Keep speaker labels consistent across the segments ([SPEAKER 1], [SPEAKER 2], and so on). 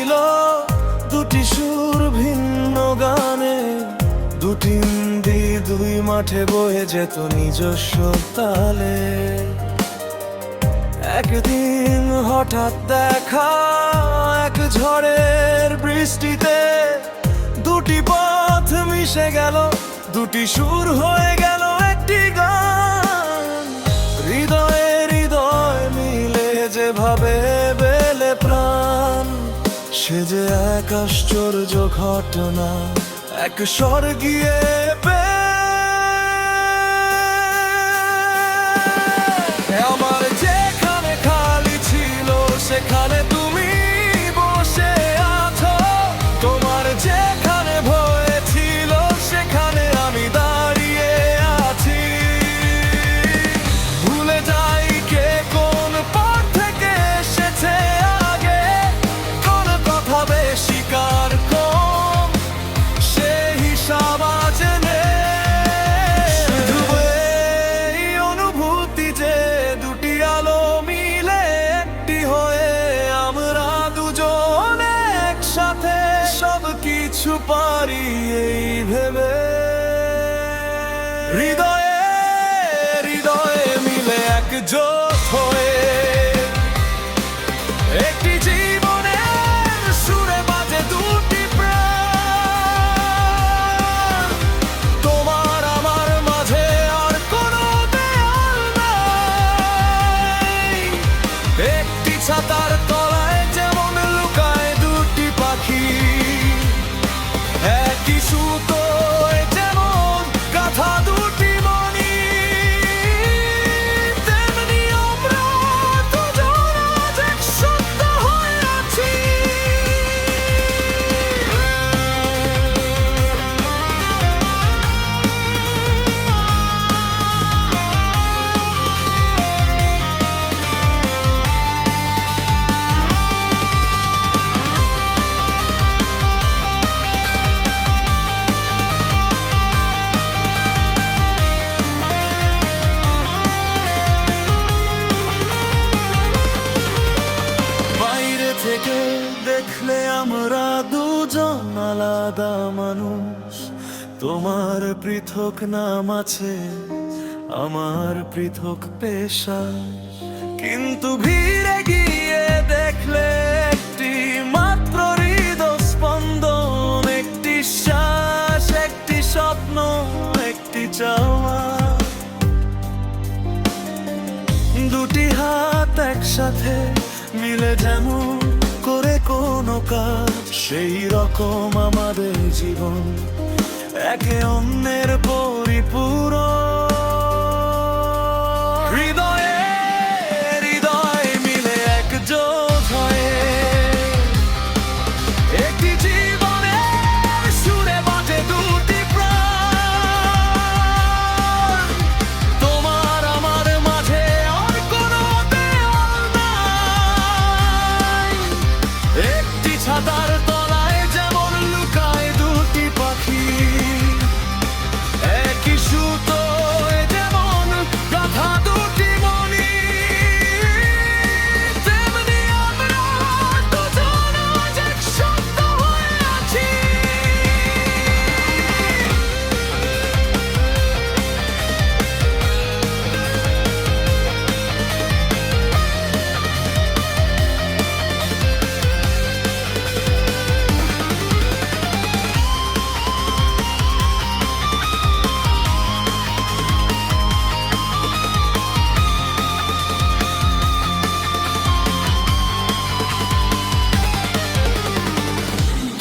[SPEAKER 1] ছিল দুটি সুর ভিন্ন গানে, দুটি নদী দুই মাঠে বয়ে যেত নিজস্ব তালে। একদিন হঠাৎ দেখা এক ঝড়ের বৃষ্টিতে, দুটি পথ মিশে গেল, দুটি সুর হয়ে গেল একটি গান। হৃদয়ে হৃদয় মিলে যেভাবে বেলে প্রাণ, সে যে এক আশ্চর্য ঘটনা, এক স্বর্গীয় আমার যেখানে খালি ছিল সেখানে তুমি বসে আছো, তোমার যেখানে ভয় ছিল সেখানে আমি দাঁড়িয়ে আছি। ভুলে যাই কে কোন পথ থেকে এসেছে আগে, কোন কথা বেশি কার কম সে হিসাব আজ নেই। শুধু এই অনুভূতি যে দুটি আলো মিলে একটি হয়ে, আমরা দুজন একসাথে সব কিছু পারি এই ভেবে। হৃদয়ে হৃদয়ে মিলে একজোট হয়ে একটি জীবনের সুরে বাজে দুটি প্রাণ। তোমার আমার মাঝে আর কোনো দেয়াল নাই, একটি ছাতার তলায় যেমন লুকায় দুটি পাখি, একই সুতোয় যেমন গাথা দুটি মণি, তেমনি আমরা দুজন আজ একসঙ্গে হয়ে আছি। বাইরে থেকে দেখলে আমরা দুজন আলাদা মানুষ, তোমার পৃথক নাম আছে, আমার পৃথক পেশা, কিন্তু ভিড়ে গিয়ে দেখলে একটি মাত্র হৃদস্পন্দন, একটি শ্বাস, একটি স্বপ্ন, একটি চাওয়া। দুটি হাত একসাথে মিলে যেমন করে কোনো কাজ, সেই রকম আমাদের জীবন একে অন্যের পরিপূরক। হৃদয়ে হৃদয় মিলে একজোট হয়ে একটি জীবনের সুরে বাজে দুটি প্রাণ। তোমার আমার মাঝে আর কোনো দেয়াল নাই, একটি ছাতার তলায় যেমন লুকায় দুটি পাখি, একই সুতোয় যেমন গাথা দুটি মণি, তেমনি আমরা দুজন আজ একসঙ্গে হয়ে আছি।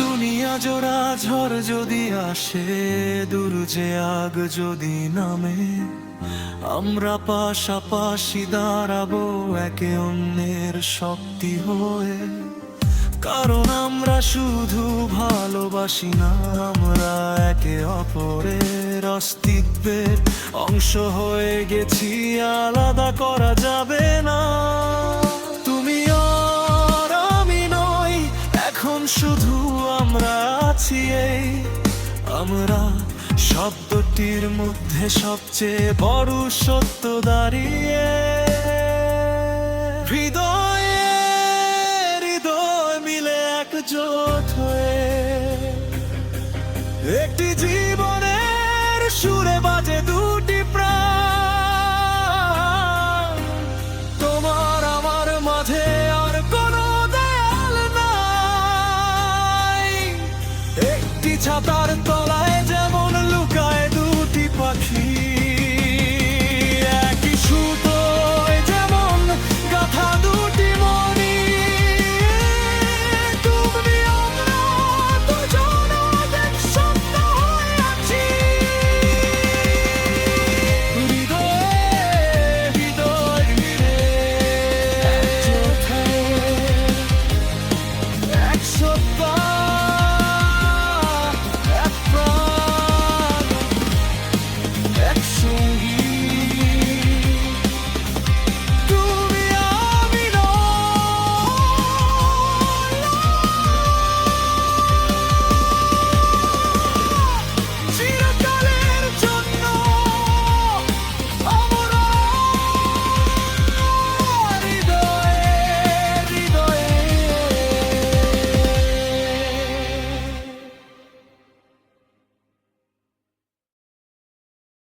[SPEAKER 1] দুনিয়া জোড়া ঝড় যদি আসে, দূর যে আগ যদি নামে, আমরা পাশাপাশি দাঁড়াবো একে অন্যের শক্তি হয়ে। কারণ আমরা শুধু ভালোবাসি না, আমরা একে অপরের অস্তিত্বের অংশ হয়ে গেছি, আলাদা করা যাবে না। তুমি আর আমি নই, এখন শুধু আমরা আছি এই, আমরা শব্দটির মধ্যে সবচেয়ে বড় সত্য দাঁড়িয়ে। হৃদয়ে হৃদয় মিলে এক একজোট হয়ে একটি জীবনের সুরে বাজে দুটি প্রাণ। তোমার আমার মাঝে আর কোনো দেয়াল নাই, একটি ছাতা